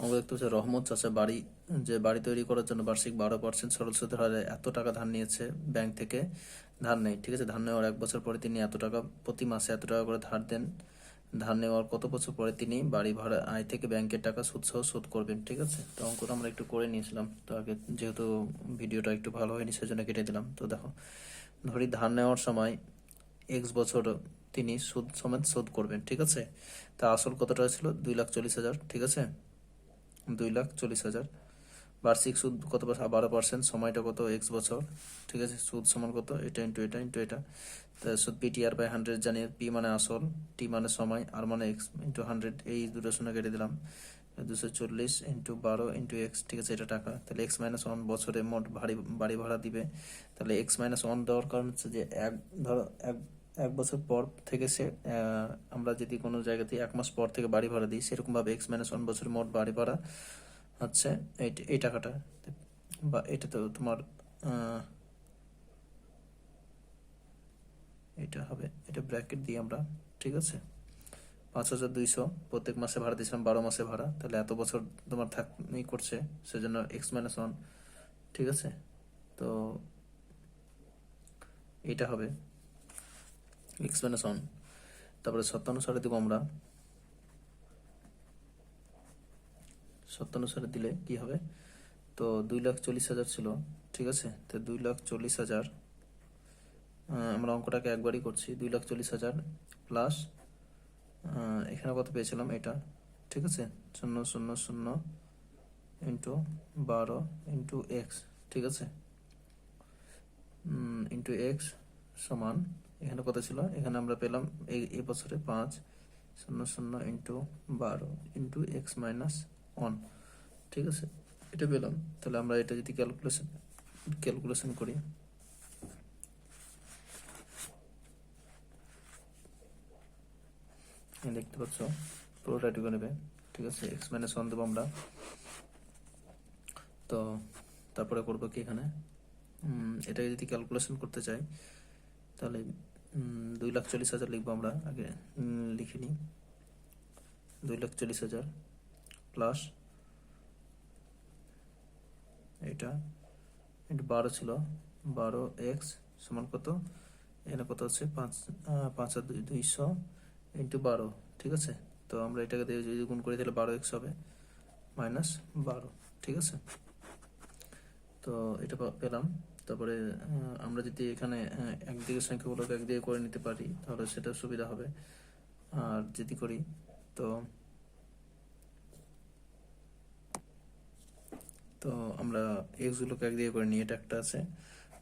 আমরা দেখতে পাচ্ছি রহমত চাচা বাড়ি তৈরি করার জন্য বার্ষিক 12% সরল সুদের হারে এত টাকা ধার নিয়েছে ব্যাংক থেকে। ধার নেই, ঠিক আছে। ধার নেওয়ার 1 বছর পরে তিনি এত টাকা প্রতি মাসে এত টাকা করে ধার দেন। ধার নেওয়ার কত বছর পরে তিনি বাড়ি ভাড়া আয় থেকে ব্যাংকের টাকা সুদ সহ শোধ করবেন, ঠিক আছে। তো অঙ্কটা আমরা একটু করে নিয়েছিলাম, তো আগে যেহেতু ভিডিওটা একটু ভালো হয়নি সেজন্য কেটে দিলাম। তো দেখো, ধরি ধার নেওয়ার সময় এক্স বছর তিনি সুদ সমেত শোধ করবেন, ঠিক আছে। তা আসল কতটা ছিল? 2,40,000, ঠিক আছে। 2,40,000। বার্ষিক সুদ কত? 12%। সময়টা কত? এক্স বছর, ঠিক আছে। সুদ সমান কত? এটা ইন্টু এটা ইন্টু এটা। তা সুদ PTR/100 জানিয়ে, পি মানে আসল, টি মানে সময়, আর মানে এক্স ইন্টু 100। এই দুটো শূন্য কেটে দিলাম। 240 ইন্টু 12 ইন্টু এক্স, ঠিক আছে। এটা টাকা। তাহলে X-1 বছরে মোট বাড়ি ভাড়া দিবে। তাহলে X-1 দেওয়ার কারণ হচ্ছে যে ধরো এক বছর পর থেকে সে আমরা যদি কোনো জায়গাতে 1 মাস পর থেকে বাড়ি ভাড়া দিই, সেরকম ভাবে X-1 বছর মোট বাড়ি ভাড়া হচ্ছে এই টাকাটা, বা এটা তো তোমার এটা হবে, এটা ব্র্যাকেট দিই আমরা, ঠিক আছে। 5,200 প্রত্যেক মাসে ভাড়া দিয়েছিলাম, 12 মাসে ভাড়া, তাহলে এত বছর তোমার করছে, সেজন্য X-1, ঠিক আছে। তো এটা হবে X-1। তারপরে 57 সালে দেবো আমরা। 57 সালে দিলে কি হবে? তো 2,40,000 ছিল, ঠিক আছে। তো 2,40,000, আমরা অঙ্কটাকে একবারই করছি। 2,40,000 প্লাস এখানে কত পেয়েছিলাম এটা, ঠিক আছে। 0,00 ইন্টু 12 ইন্টু এক্স, ঠিক আছে, ইন্টু এক্স সমান, এখানে কত ছিল? এখানে আমরা পেলাম এই বছরে 5,00 ইন্টু 12 ইন্টু X-1, ঠিক আছে। এটা পেলাম। তাহলে আমরা এটা যদি ক্যালকুলেশন করি, দেখতে পাচ্ছ পুরোটা এটুকু নেবে, ঠিক আছে। X-1 দেবো আমরা। তো তারপরে করবো কি, এখানে এটা যদি ক্যালকুলেশন করতে চাই, তাহলে 2,40,000 লিখবো আমরা। আগে লিখে নিই। 2,40,000 প্লাস এটা ইন্টু 12 ছিল, 12x সমান কত? এখানে কত হচ্ছে? 5,200 ইন্টু 12, ঠিক আছে। তো আমরা এটাকে দিয়ে যদি গুণ করি তাহলে 12x হবে -12, ঠিক আছে। তো এটা পেলাম। তারপরে আমরা যদি এখানে একদিকে সংখ্যাগুলোকে একদিকে করে নিতে পারি তাহলে সেটা সুবিধা হবে। আর যদি করি তো তো আমরা এক্সগুলোকে একদিকে করে নিই, এটা একটা আছে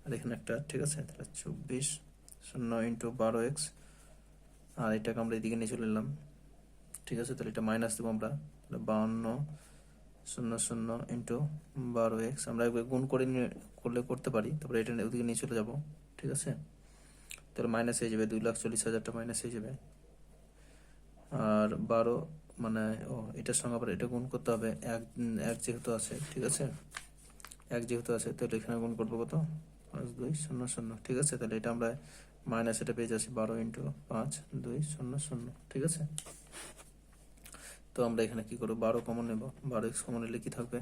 আর এখানে একটা, ঠিক আছে। তাহলে 24 ইন্টু 12x, আর এটাকে আমরা এদিকে নিয়ে চলে এলাম, ঠিক আছে। তাহলে এটা মাইনাস দেবো আমরা। তাহলে 52 ইন্টু 12x, আমরা একবার গুণ করে করলে করতে পারি, তারপরে এটা ওদিকে নিয়ে চলে যাব, ঠিক আছে। তাহলে মাইনাস হয়ে যাবে, 2,40,000টা মাইনাস হয়ে যাবে। আর 12 মানে এটার সঙ্গে আবার এটা গুণ করতে হবে, এক যেহেতু আছে, ঠিক আছে। এক যেহেতু আছে তাহলে এখানে গুণ করবো কত? 5,200, ঠিক আছে। তাহলে এটা আমরা মাইনাস এটা পেয়ে যাচ্ছি 12 ইন্টু 5,200, ঠিক আছে। তো আমরা এখানে কি করবো? 12 কমন নেব। 12x কমন নিলে কি থাকবে?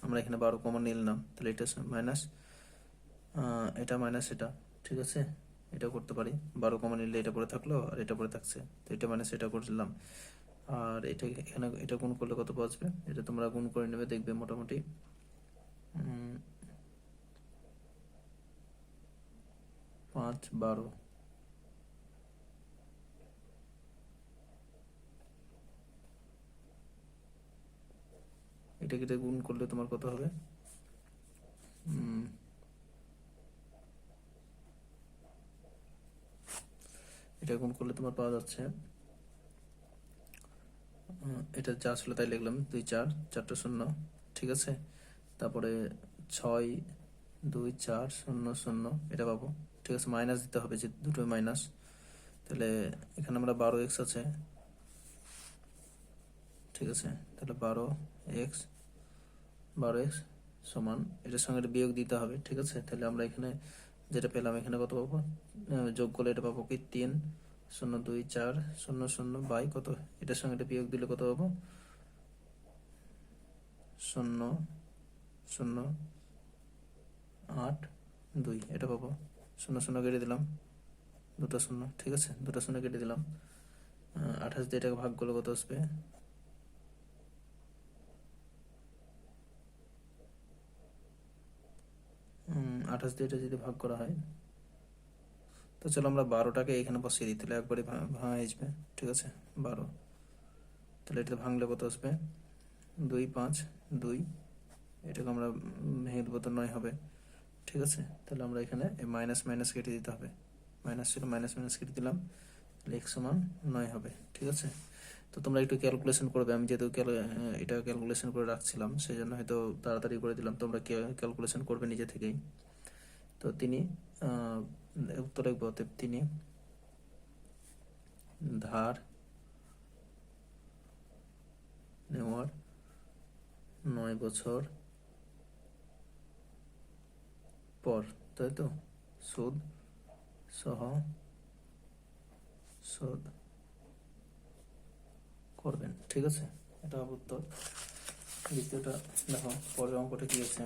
আমরা এখানে 12 কমন নিলাম, তাহলে এটা মাইনাস এটা মাইনাস এটা, ঠিক আছে। এটা করতে পারি, 12 কমন নিলে এটা পরে থাকলো আর এটা পরে থাকছে, তো এটা মাইনাস এটা করলাম। আর এটা এখানে এটা গুণ করলে কত বাঁচবে? এটা তোমরা গুণ করে নেবে, দেখবে মোটামুটি 5, 12, এটা গুণ করলে তোমার কত হবে? এটা গুণ করলে তোমার পাওয়া যাচ্ছে, এটা যা আসলে তাই লিখলাম, 2, 4, 4টা 0, ঠিক আছে। তারপরে 6, 2, 4, 0, 0 এটা পাবো, ঠিক আছে। মাইনাস দিতে হবে, যে দুটোই মাইনাস। তাহলে এখানে আমরা 12x আছে, ঠিক আছে। তাহলে 12x সমান এটার সঙ্গে এটা বিয়োগ দিতে হবে, ঠিক আছে। তাহলে আমরা এখানে যেটা পেলাম, এখানে কত পাবো? যোগ করলে এটা পাবো কি 3, 0.2400 বাই কত, এটার সঙ্গে এটা বিয়োগ দিলে কত পাবো, 0.082 এটা পাবো। 0 কেটে দিলাম, দুটো শূন্য, ঠিক আছে, দুটো শূন্য কেটে দিলাম। 28 দিয়ে এটাকে ভাগ করলে কত আসবে, 28 দিয়ে এটা যদি ভাগ করা হয়, তো চলো আমরা 12টাকে এখানে বসিয়ে দিই, তাহলে একবারে ভাঙা আসবে, ঠিক আছে, 12। তাহলে এটা ভাঙলে কত আসবে, 2 5 2, এটাকে আমরা ভেঙে দেবো তো 9 হবে, ঠিক আছে। তাহলে আমরা এখানে মাইনাস মাইনাস কেটে দিতে হবে, মাইনাস ছিল মাইনাস মাইনাস কেটে দিলাম, তাহলে x সমান 9 হবে, ঠিক আছে। তো তোমরা একটু ক্যালকুলেশন করবে, আমি যেহেতু এটা ক্যালকুলেশন করে রাখছিলাম সেই জন্য হয়তো তাড়াতাড়ি করে দিলাম, তোমরা ক্যালকুলেশন করবে নিজে থেকেই। তো তিনি উত্তর লিখব, তিনি ধার নেওয়ার 9 বছর পর, তাই তো, সুদ সহ শোধ করবেন, ঠিক আছে, এটা হবে উত্তর। দ্বিতীয়টা দেখো, পরের অঙ্কটা কি আছে,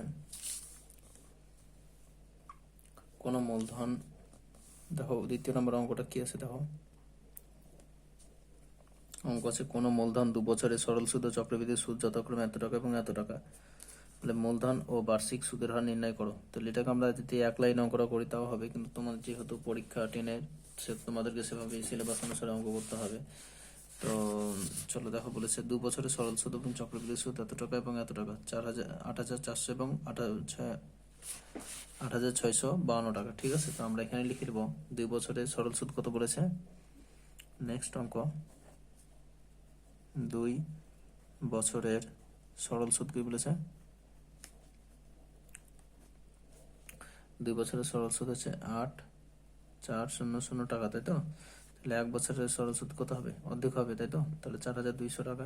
কোন মূলধন, দেখো দ্বিতীয় নম্বর অঙ্কটা কি আছে, দেখো অঙ্ক আছে কোন মূলধন 2 বছরে সরল সুদ ও চক্রবৃদ্ধি সুদ যথাক্রমে এত টাকা এবং এত টাকা, তাহলে মূলধন ও বার্ষিক সুদের হার নির্ণয় করো। তাহলে এটাকে আমরা যদি এক লাইন অঙ্কটা করি তাও হবে, কিন্তু তোমাদের যেহেতু পরীক্ষা 10-এর, সে তোমাদেরকে সেভাবে সিলেবাস অনুসারে অঙ্ক করতে হবে। তো চলো দেখো, বলেছে 2 বছরে সরল সুদ এবং চক্রবৃদ্ধি সুদ এত টাকা এবং এত টাকা, 8,400 এবং 8,652 টাকা, ঠিক আছে। তো আমরা এখানে লিখে দেবো 2 বছরে সরল সুদ কত বলেছে। নেক্সট অঙ্ক, 2 বছরের সরল সুদ কি বলেছে, 2 বছরের সরল সুদ হচ্ছে 8,400 টাকা, তাই তো। তাহলে 1 বছরের সরল সুদ কত হবে, অর্ধেক হবে, তাই তো। তাহলে 4,200 টাকা,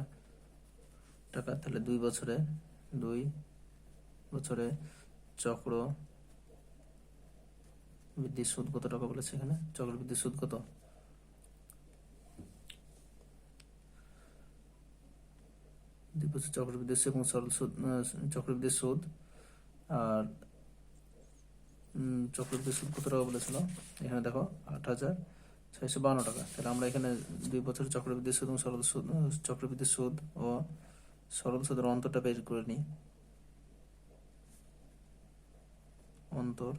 তাহলে 2 বছরে চক্র বৃদ্ধি সুদ কত টাকা বলেছে, এখানে চক্রবৃদ্ধি সুদ কত, 2 বছর চক্রবৃদ্ধি সুদ এবং সরল সুদ, চক্রবৃদ্ধি সুদ আর চক্রবৃদ্ধি সুদ কত টাকা বলেছিল, এখানে দেখো 8,652 টাকা। তাহলে আমরা এখানে 2 বছর চক্রবৃদ্ধি সুদ এবং সরল সুদ, চক্রবৃদ্ধি সুদ ও সরল সুদের অন্তরটা বের করে নিই, অন্তর,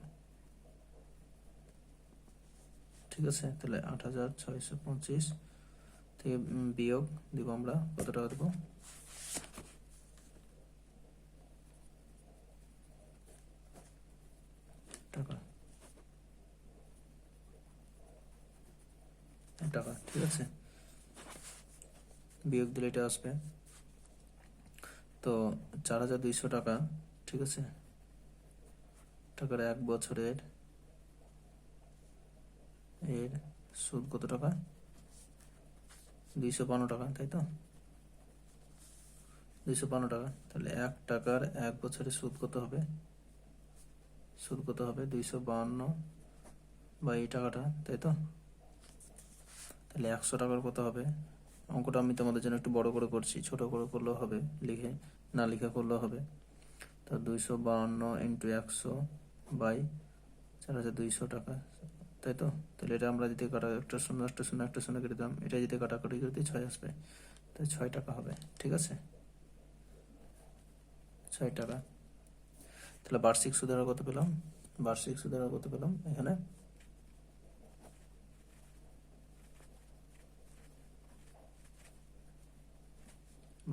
ঠিক আছে। তাহলে 8,625 থেকে বিয়োগ দিব আমরা কত টাকা দেবো, টাকা, ঠিক আছে, বিয়োগ দিলে এটা আসবে। তো 4,200 টাকা, ঠিক আছে, টাকার 1 বছরের এর সুদ কত টাকা, 252 টাকা, তাই তো, 252 টাকা। তাহলে 1 টাকার 1 বছরের সুদ কত হবে, 252 বা এই টাকাটা, তাই তো। তাহলে 100 টাকার কত হবে, অঙ্কটা আমি তোমাদের জন্য একটু বড় করে করছি, ছোট করে করলেও হবে, লিখে না লিখে করলেও হবে। তো 252 ইন্টু 100 বাই 4,200 টাকা, তাই তো। তাহলে এটা আমরা যদি একটা শূন্য একটা শূন্য একটা শূন্য কেটে দিলাম, এটা যদি কাটাকাটি করে দিই 6 আসবে, তাই 6 টাকা হবে, ঠিক আছে, 6 টাকা। তাহলে বার্ষিক সুদের হার কত পেলাম, বার্ষিক সুদের হার কত পেলাম, এখানে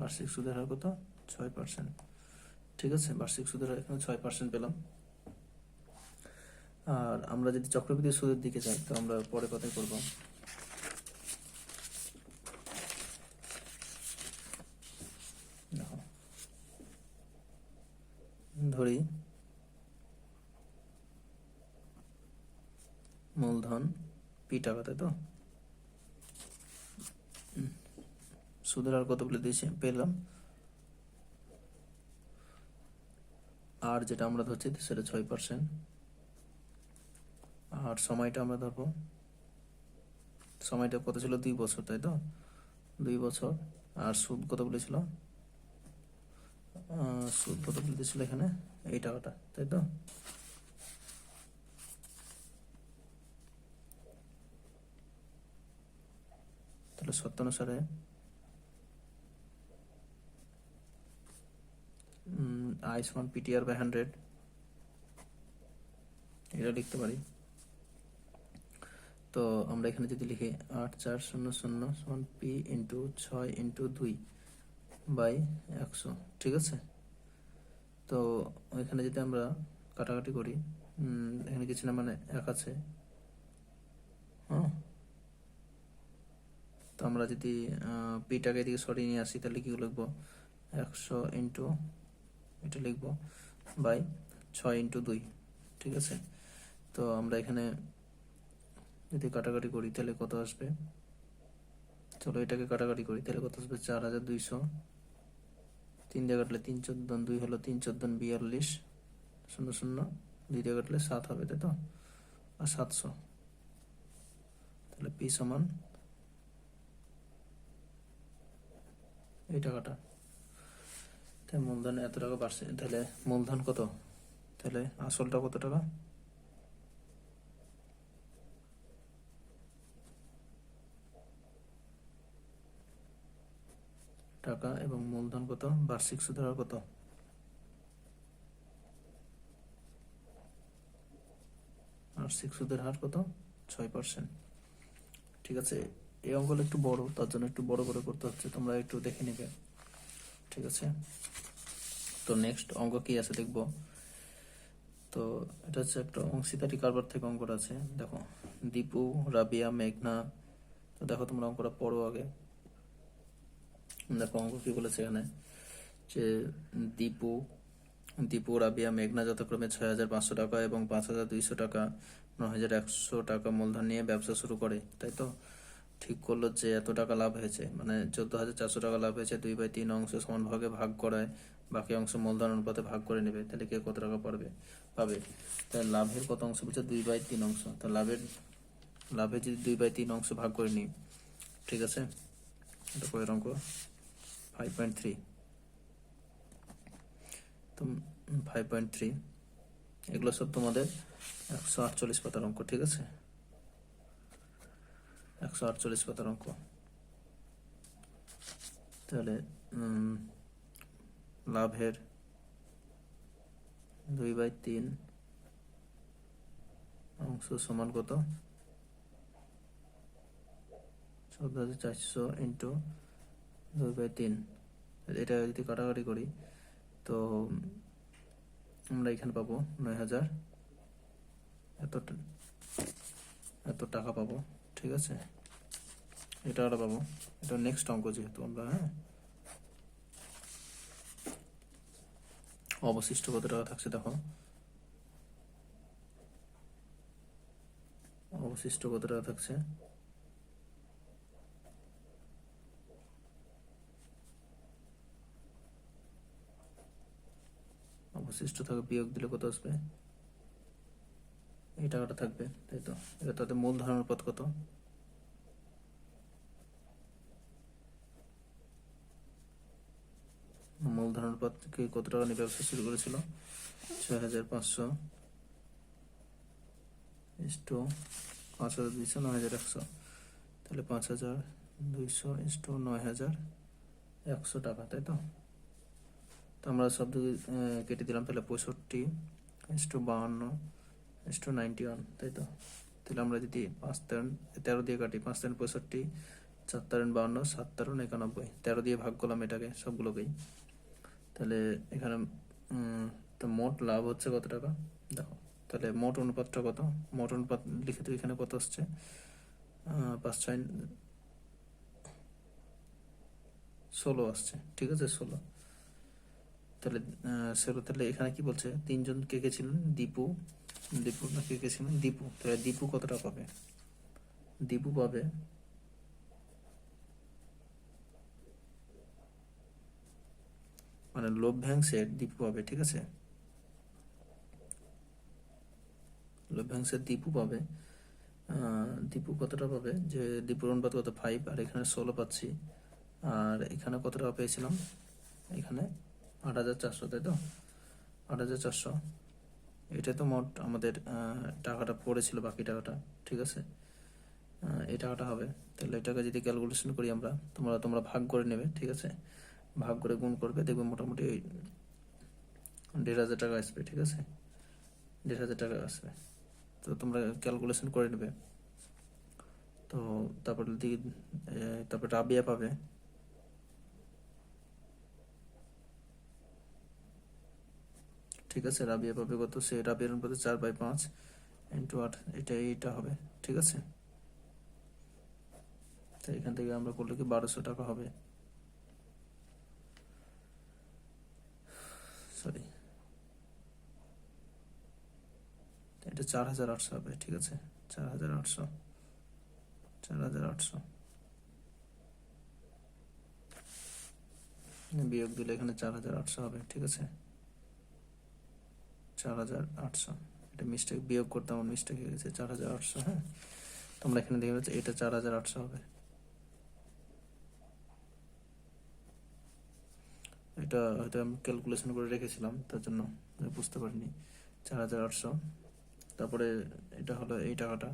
বার্ষিক সুদের হার কত, 6%, ঠিক আছে। বার্ষিক সুদের হার এখানে 6% পেলাম। আর আমরা যদি চক্রবৃদ্ধি সুদের দিকে যাই, তো আমরা পরে কথাই করবো। ধরি মূলধন পি টাকা, তাই তো, সুদের হার কত বলে দিয়েছে পেলাম, আর যেটা আমরা ধরছি সেটা 6%, আর সময়টা আমরা ধরবো সময়টা কত ছিল, 2 বছর, তাই তো, 2 বছর। আর সুদ কত বলেছিল, সুদ কত বলেছিল এখানে, এই টাকাটা, তাই তো। তাহলে শর্ত অনুসারে I সমান PTR/100, এটা লিখতে পারি। তো আমরা এখানে যদি লিখি 8400 সমান P ইন্টু 6 ইন্টু 2/100, ঠিক আছে। তো এখানে যদি আমরা কাটাকাটি করি, এখানে কিছু না, মানে 1 আছে, হ্যাঁ। তো আমরা যদি পিটাকে এদিকে সরিয়ে নিয়ে আসি, তাহলে কি লিখবো, 100 ইন্টু, এটা লিখবো, বাই 6 ইন্টু 2, ঠিক আছে। তো আমরা এখানে যদি কাটাকাটি করি তাহলে কত আসবে, চলো এটাকে কাটাকাটি করি, তাহলে কত আসবে, 4200, 3 দিয়ে কাটলে 3 14 2 হলো, 3 14 42, 0 0, 2 দিয়ে কাটলে 7 হবে, তাই তো, আর 700। তাহলে পি সমান এই টাকাটা। তাহলে মূলধন এত টাকা বাড়ছে, তাহলে মূলধন কত, তাহলে আসলটা কত টাকা, টাকা, এবং মূলধন কত, বার্ষিক সুদের হার কত, বার্ষিক সুদের হার কত, 6%, ঠিক আছে। এই অঙ্কটা একটু বড়, তার জন্য একটু বড় করে করতে হচ্ছে, তোমরা একটু দেখে নেবে, ঠিক আছে। তো নেক্সট অঙ্ক কি আছে দেখবো। তো এটা হচ্ছে একটা অংশীদারি কারবার থেকে অঙ্কটা আছে, দেখো, দীপু, রাবিয়া, মেঘনা। তো দেখো তোমরা অঙ্কটা পড়ো আগে। দেখো অঙ্ক কি বলেছে এখানে, যে দীপু, রাবিয়া, মেঘনা যথাক্রমে 6500 টাকা এবং 5200 টাকা, 9100 টাকা মূলধন নিয়ে ব্যবসা শুরু করে, তাই তো। ঠিক করলো যে এত টাকা লাভ হয়েছে, মানে 14400 টাকা লাভ হয়েছে, 2/3 অংশ সমান ভাগে ভাগ করায়, বাকি অংশ মূলধন অনুপাতে ভাগ করে নেবে, তাহলে কে কত টাকা পাবে। তাহলে লাভের কত অংশ বলছে, 2/3 অংশ। তো লাভে যদি 2/3 অংশ ভাগ করে নিই, ঠিক আছে। এটা পরের অঙ্ক 5.3। তো 5.3 এগুলো সব তোমাদের 148 পাতার অঙ্ক, ঠিক আছে, 148 পাতার অঙ্ক। তাহলে লাভের 2/3 অংশ সমান কত, 14400 ইন্টু 2/3। এটা যদি কাটাকাটি করি, তো আমরা এখানে পাবো 9000, এত টাকা পাবো, ঠিক আছে। এটা আমরা পাবো, এটা নেক্সট অঙ্ক যেহেতু আমরা, হ্যাঁ। অবশিষ্ট কত টাকা থাকছে দেখো, অবশিষ্ট কত টাকা থাকছে, অবশিষ্ট থাকে, বিয়োগ দিলে কত আসবে, এই টাকাটা থাকবে, তাই তো। এটা তাদের মূলধন অনুপাত কত, মূলধন অনুপাত কত টাকা নিয়ে ব্যবসা শুরু করেছিল, 6500 ইস্টু 5200, 9100, তাহলে 5200 ইস্টু 9100 টাকা, তাই তো। তো আমরা সব কেটে দিলাম, তাহলে 65 ইস্টু 52 ইস্টু 91, তাই তো। তাহলে আমরা যদি 5 13 দিয়ে কাটি, 5 13 65, 4 13 52, 7 13 91, 13 দিয়ে ভাগ করলাম এটাকে সবগুলোকেই। তাহলে এখানে তো মোট লাভ হচ্ছে কত টাকা দেখো। তাহলে মোট অনুপাতটা কত, মোট অনুপাত লিখে তো এখানে কত আসছে, 5 6 16 আসছে, ঠিক আছে, 16। তাহলে 16, তাহলে এখানে কি বলছে, 3জন কে কে ছিলেন, দীপু না, কে ছিলেন, দীপু। তাহলে দীপু কত টাকা পাবে, দীপু পাবে মানে লভ্যাংশের দীপু পাবে, ঠিক আছে, লভ্যাংশের দীপু পাবে দীপু কতটা পাবে, যে দীপুর অনুপাত কত 5, আর এখানে 16 পাচ্ছি, আর এখানে কত টাকা পেয়েছিলাম, এখানে 8,400, তাই তো 8,400। এটা তো মোট আমাদের টাকাটা পড়েছিল, বাকি টাকাটা, ঠিক আছে। এই টাকাটা হবে, তাহলে এটাকে যদি ক্যালকুলেশন করি আমরা, তোমরা ভাগ করে নেবে, ঠিক আছে, ভাগ করে গুণ করবে, দেখবে মোটামুটি 1,500 টাকা আসবে, ঠিক আছে, 1,500 টাকা আসবে। তো তোমরা ক্যালকুলেশন করে নেবে। তো তারপর রাবিয়া পাবে, ঠিক আছে, রাবিয়া পাবে কত, সে রাবিয়ার অনুপাতে 4/5 ইন্টু 8, এইটা হবে, ঠিক আছে। তো এখান থেকে আমরা করলে কি 1,200 টাকা হবে, সরি, এটা 4,800 হবে, ঠিক আছে, 4,800, 4,800 বিয়োগ দিলে এখানে 4,800 হবে, ঠিক আছে, 4,800। এটা মিস্টেক, বিয়োগ করতে আমার মিস্টেক হয়ে গেছে, 4,800। হ্যাঁ, তোমরা এখানে দেখে পাচ্ছ এটা 4,800 হবে। এটা হয়তো আমি ক্যালকুলেশন করে রেখেছিলাম, তার জন্য বুঝতে পারিনি। 4,800। তারপরে এটা হলো এই টাকাটা।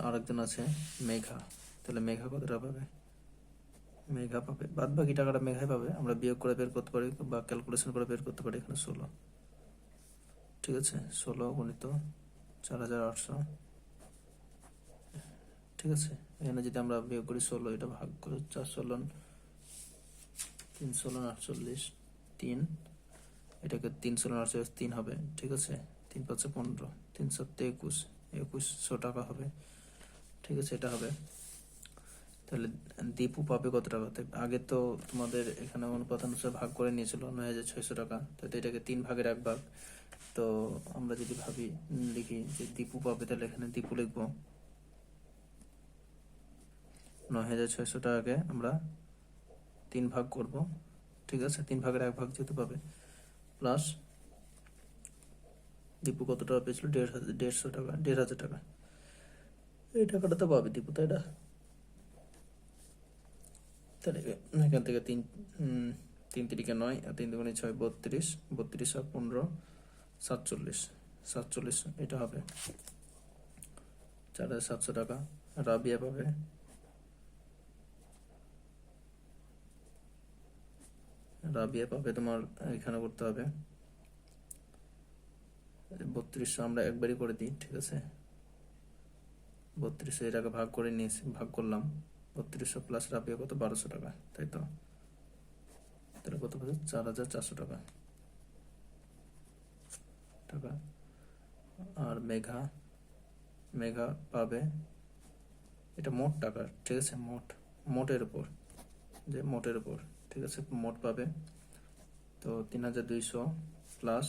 আরেকজন আছে মেঘা, তাহলে মেঘা কত টাকা পাবে, মেঘা পাবে বাদ বাকি টাকাটা মেঘাই পাবে, আমরা বিয়োগ করে বের করতে পারি বা ক্যালকুলেশন করে বের করতে পারি। এখানে 16, ঠিক আছে, 16 গুণিত 4,800, ঠিক আছে। এখানে যদি আমরা বিয়োগ করি 16, এটা ভাগ করে 4 3 16 48, 3, এটাকে 3 16 48 3 হবে, ঠিক আছে, 3 5 15, 3 7 21, 2100 টাকা হবে, ঠিক আছে, এটা হবে। তাহলে দীপু পাবে কত টাকা, আগে তো তোমাদের এখানে অনুপাত অনুসারে ভাগ করে নিয়েছিল 9,600 টাকা, তো এটাকে 3 ভাগের 1 ভাগ। তো আমরা যদি লিখি যে দীপু পাবে, তাহলে এখানে দীপু লিখবো 9,600 টাকাকে আমরা 3 ভাগ করব, ঠিক আছে, 3 ভাগের 1 ভাগ যেহেতু পাবে, প্লাস দীপু কত টাকা পেয়েছিল, 1,500 টাকা, 1,500 টাকা, এই টাকাটা তো পাবে দীপু, তাই না। তাহলে এখান থেকে 3 3 9 আর 3 2 6 32, 32 আর 15 47, 47, এটা হবে 4,700 টাকা। রাবিয়া পাবে তোমার এখানে করতে হবে 3200, আমরা একবারই করে দিই, ঠিক আছে, 3200 এটাকে ভাগ করে নিয়েছি, ভাগ করলাম, 3200 প্লাস রাবিয়া কত 1,200 টাকা, তাই তো, তাহলে কত পাবে 4,400 টাকা। আর মেঘা পাবে, এটা মোট টাকা, ঠিক আছে, মোটের উপর, ঠিক আছে, মোট পাবে তো 3,200 প্লাস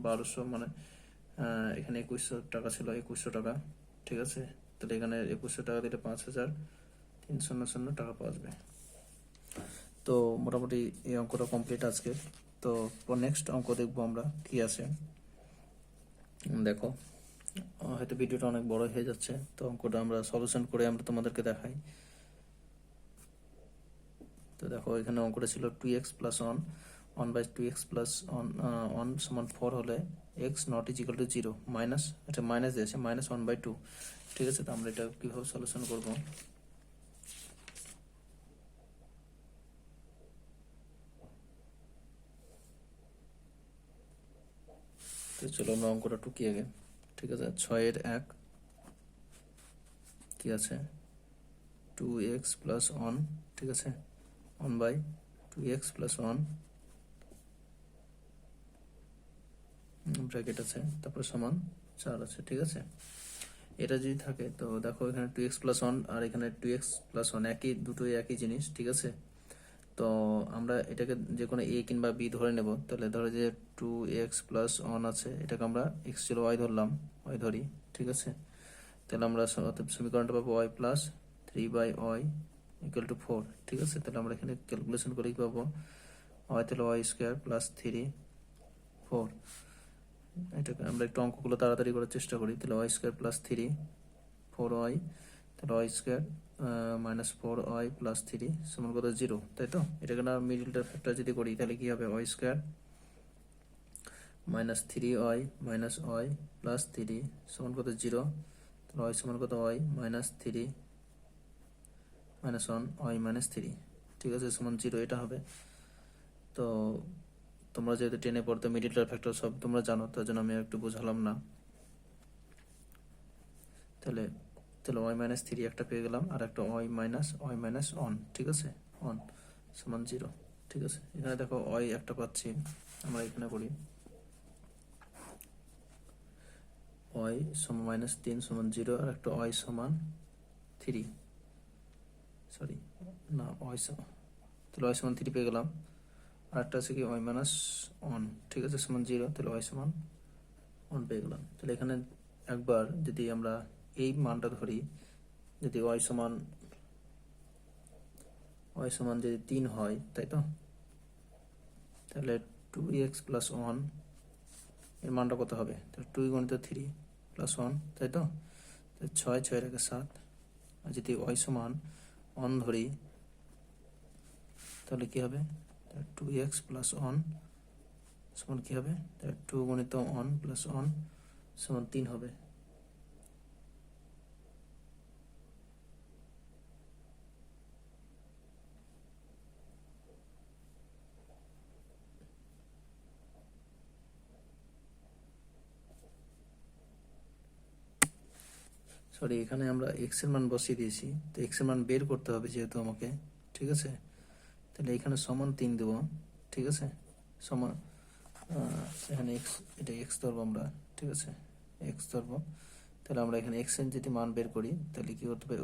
1,200, মানে এখানে 2,100 টাকা ছিল, 2,100 টাকা, ঠিক আছে, তাহলে এখানে 2,100 টাকা দিলে 5,300 টাকা পাওয়া যাবে। তো মোটামুটি এই অঙ্কটা কমপ্লিট আজকে। তো নেক্সট অঙ্ক দেখবো আমরা কি আছে। দেখো, হয়তো ভিডিওটা অনেক বড় হয়ে যাচ্ছে, তো অঙ্কটা আমরা সলিউশন করে আমরা তোমাদেরকে দেখাই। তো দেখো, এখানে অঙ্কটা ছিল 2x প্লাস 1/2x প্লাস 1 সমান 4 হলে x not is equal to 0 minus, এটা মাইনাস দিয়েছে, -1/2, ঠিক আছে। তো আমরা এটা কিভাবে সলিউশন করব, তো চলো আমরা অঙ্কটা টুকি আগে, ঠিক আছে। 6 এর 1 কি আছে, 2x প্লাস 1, ঠিক আছে, 1/2x প্লাস 1 ব্র্যাকেট আছে, তারপর সমান 4 আছে, ঠিক আছে। এটা যদি থাকে, তো দেখো এখানে 2x প্লাস 1 আর এখানে 2x প্লাস 1 দুটোই একই জিনিস, ঠিক আছে। তো আমরা এটাকে যে কোনো a কিংবা b ধরে নেব। তাহলে ধরো যে 2x প্লাস 1 আছে, এটাকে আমরা x ছিল y ধরলাম, y ধরি, ঠিক আছে। তাহলে আমরা সমীকরণটা পাবো y plus 3/y equal to 4, ঠিক আছে। তাহলে আমরা এখানে ক্যালকুলেশন করে কি পাবো, y তাহলে y স্কোয়ার প্লাস 3 4 এটাকে আমরা একটু অঙ্কগুলো তাড়াতাড়ি করার চেষ্টা করি। তাহলে ওয়াই স্কোয়ার প্লাস 3 4y, তাহলে Y square minus 4y plus 3 সমান কত 0, তাই তো? এটাকে না মিডিলটার ফ্যাক্টর যদি করি তাহলে কি হবে, y square minus 3y minus y plus 3 সমান কত 0, তাহলে ওয়াই সমান কত y minus 3 minus 1 y minus 3, ঠিক আছে, সমান 0 এটা হবে। তো তোমরা যেহেতু টেনে পড়তে মিডিলটার ফ্যাক্টর সব তোমরা জানো, তার জন্য আমি একটু বোঝালাম না। তাহলে তাহলে ওয়াই মাইনাস 3 একটা পেয়ে গেলাম, আর একটা ওয়াই মাইনাস 1, ঠিক আছে, 1 সমান 0, ঠিক আছে। এখানে দেখো ওয়াই একটা পাচ্ছি, আমরা এখানে করি ওয়াই সমান মাইনাস 3 সমান 0, আর একটা ওয়াই সমান 3, সরি না ওয়াই সমান, তাহলে ওয়াই সমান 3 পেয়ে গেলাম, আর একটা আছে কি ওয়াই মাইনাস 1, ঠিক আছে, সমান 0, তাহলে ওয়াই সমান 1 পেয়ে গেলাম। তাহলে এখানে একবার যদি আমরা এই মানটা ধরি, যদি ওয়াই সমান যদি 3 হয়, তাই তো, তাহলে 2x প্লাস 1 এর মানটা কত হবে, তাহলে 2 গুণিত 3 প্লাস 1, তাই তো, 6 6 রেখে 7, আর যদি ওয়াই সমান 1 ধরি তাহলে কি হবে, 2x প্লাস 1 সমান কি হবে, 2 গুণিত 1 প্লাস 1 সমান 3 হবে। সরি, এখানে আমরা এক্স এর মান বসিয়ে দিয়েছি, তো এক্স এর মান বের করতে হবে যেহেতু আমাকে, ঠিক আছে। তাহলে এখানে সমান 3 দেবো, ঠিক আছে, সমান এখানে এক্স, এটা এক্স ধরবো আমরা, ঠিক আছে, এক্স ধরবো। তাহলে আমরা এখানে এক্স এর যদি মান বের করি তাহলে কি করতে হবে,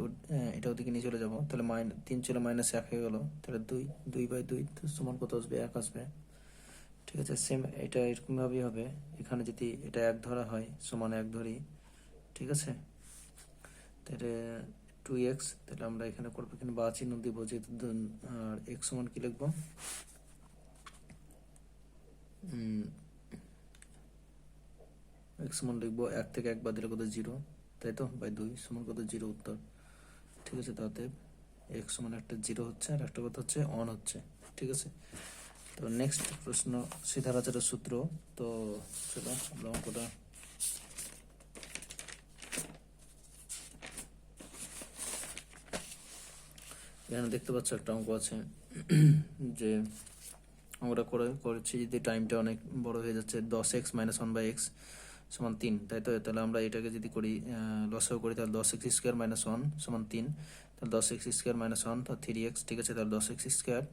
এটা ওদিকে নিয়ে চলে যাবো, তাহলে 3 ছিল মাইনাস 1 হয়ে গেল, তাহলে 2 তো সমান কত আসবে, 1 আসবে, ঠিক আছে। সেম এটা এরকমভাবেই হবে, এখানে যদি এটা 1 ধরা হয়, সমান 1 ধরি, ঠিক আছে, তাহলে 2x, তাহলে আমরা এখানে করবো এখানে বা চিহ্ন দিব যেহেতু, আর x সমান কি লিখবো, x সমান লিখবো 1 থেকে 1 বাদ দিলে কত 0, তাই তো, বাই 2 সমান কত 0 উত্তর, ঠিক আছে। তাতে x সমান একটা 0 হচ্ছে, আর একটা কথা হচ্ছে 1 হচ্ছে, ঠিক আছে। তো নেক্সট প্রশ্ন সিধার আচারের সূত্র। তো চলো আমরা অঙ্কটা এখানে দেখতে পাচ্ছ, একটা অঙ্ক আছে যে আমরা করেছি যদি টাইমটা অনেক বড় হয়ে যাচ্ছে, 10x মাইনাস 1/x সমান 3, তাই তো। তাহলে আমরা এটাকে যদি করি লসাগু করি, তাহলে 10x স্কোয়ার মাইনাস 1 সমান 3, তাহলে 10x স্কোয়ার মাইনাস 1 তো 3x, ঠিক আছে, তাহলে 10x স্কোয়ার